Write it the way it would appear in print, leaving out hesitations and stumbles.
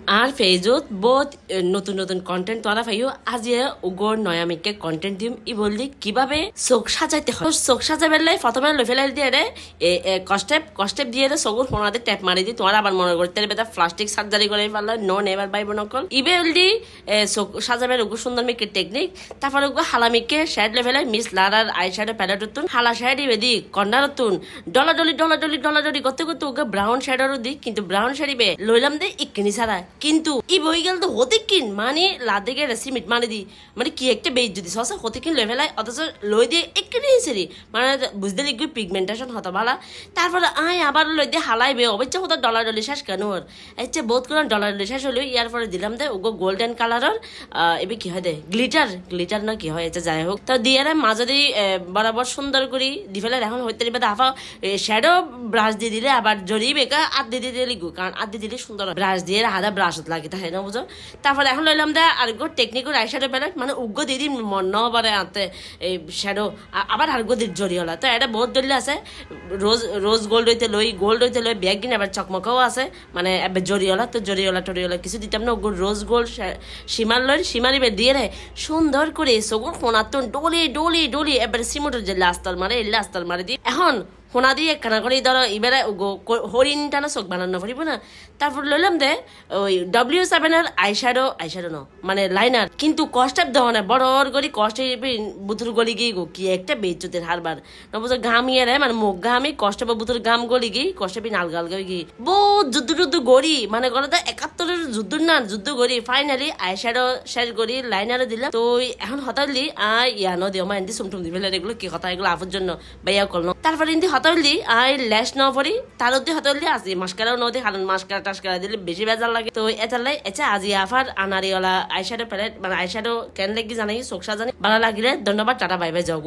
আর Facebook বহুত নতুন নতুন কন্টেন্ট তোরা পাইও আজি ওগর নয়া মেকে কন্টেন্ট দিম ই বললি কিভাবে চোখ সাজাইতে হয় চোখ সাজাবের লাই প্রথমে লই ফেলাই দিয়ে রে কষ্টেপ দিয়ে রে চোখের ফোনাতে ট্যাপ মারি দি তোমার আবার মনে করতে বেটা প্লাস্টিক সার্জারি করে পারলে নন এবার বাইব নকল ইবে বললি চোখ সাজাবের ওগো সুন্দর মেকে টেকনিক তারপর ওগো হালা মেকে শ্যাড লে ফেলাই মিস লারার আই শ্যাডো প্যালেটুন হালা শ্যাড ইবেদি কন্ডারতুন ডলাডলি করতে করতে ওগো ব্রাউন শ্যাডোরও দি কিন্তু ব্রাউন শ্যাডিবে লইলাম দে ইকিনি সারা কিন্তু ই বই গেল তো হতে কিন মানে লাদে গে রেসিমিট মানে দি মানে কি একটা বেজ যদি সসা হতে কিন লেভেলাই অথচ লই দিয়ে একটু সেরি মানে বুঝতে লিখবি পিগমেন্টেশন হতো ভালা তারপরে আয় আবার লই দিয়ে হালাই বে অবশ্যই হতো ডলাডলি শেষ কেন ওর এচ্ছে বহুত কোন ডলাডলি শেষ হলো ইয়ার পরে দিলাম দে ওগো গোল্ডেন কালারের এবে কি হয় দে গ্লিটার না কি হয় এটা যাই হোক তো দিয়ে মাঝারি বরাবর সুন্দর করি দি ফেলে এখন হইতে দিবে হাফা শ্যাডো ব্রাশ দিয়ে দিলে আবার জড়ি বেকা আদ দিয়ে দিলে লিখু কারণ আদ দিয়ে দিলে সুন্দর ব্রাশ দিয়ে হাদা ব্রাশ লাগে তাই না বুঝো তারপরে এখন লইলাম দে আরেকগো টেকনিক্যাল আই শ্যাডো প্যালেট মানে উগ্র দিদি মন নবারে আনতে এই শ্যাডো আবার আরেকগো দিদি জড়ি হলা তো এটা বহুত দলিল আছে রোজ গোল্ড হইতে লই ব্যাগ কিনে আবার চকমকাও আছে মানে এবার জড়িওয়ালা তো জড়িওয়ালা কিছু দিতাম না ওগুলো রোজ গোল্ড সীমারি বে দিয়ে রে সুন্দর করে সগুর ফোনাতন ডলি এবার সিমুটের যে লাস্তাল মারে দি এখন ফোনা দিয়ে কানা করে ধরো এবারে হরিণ টানা চোখ বানানো পারিব না তারপর লইলাম দে ওই W7 এর আইশ্যাডো ন মানে লাইনার কিন্তু কষ্টেপ দেওয়া না বড় করি কষ্টে বুতুর গলি গিয়ে গো কি একটা বেচুতের হারবার নবুঝো ঘামিয়ে রে মানে মুখ ঘামি কষ্টে বুতুর গাম গলি গিয়ে কষ্টে নাল গাল গিয়ে বহুত যুদ্ধ গড়ি মানে গড়ে তো 71 যুদ্ধ গড়ি ফাইনালি আইশ্যাডো শেষ করি লাইনারও দিলাম তো এখন হঠাৎলি ইয়ানো দিও মা এনদি সুমটুম দিবে এগুলো কি কথা এগুলো আফুর জন্য বাইয়া করল তারপর এনদি হতলি আই ল্যাশ ন পড়ি তার অব্দি হতলি আসি মাস্কারাও নদী কারণ মাস্কারা টাস্কারা দিলে বেশি বেজার লাগে তো এটালাই আজি আফার আনারিওয়ালা আইশ্যাডো প্যালেট মানে আইশ্যাডো কেন লাগি জানাই চোখ সাজানি ভালো লাগিলে ধন্যবাদ টাটা বাই বাই যাও।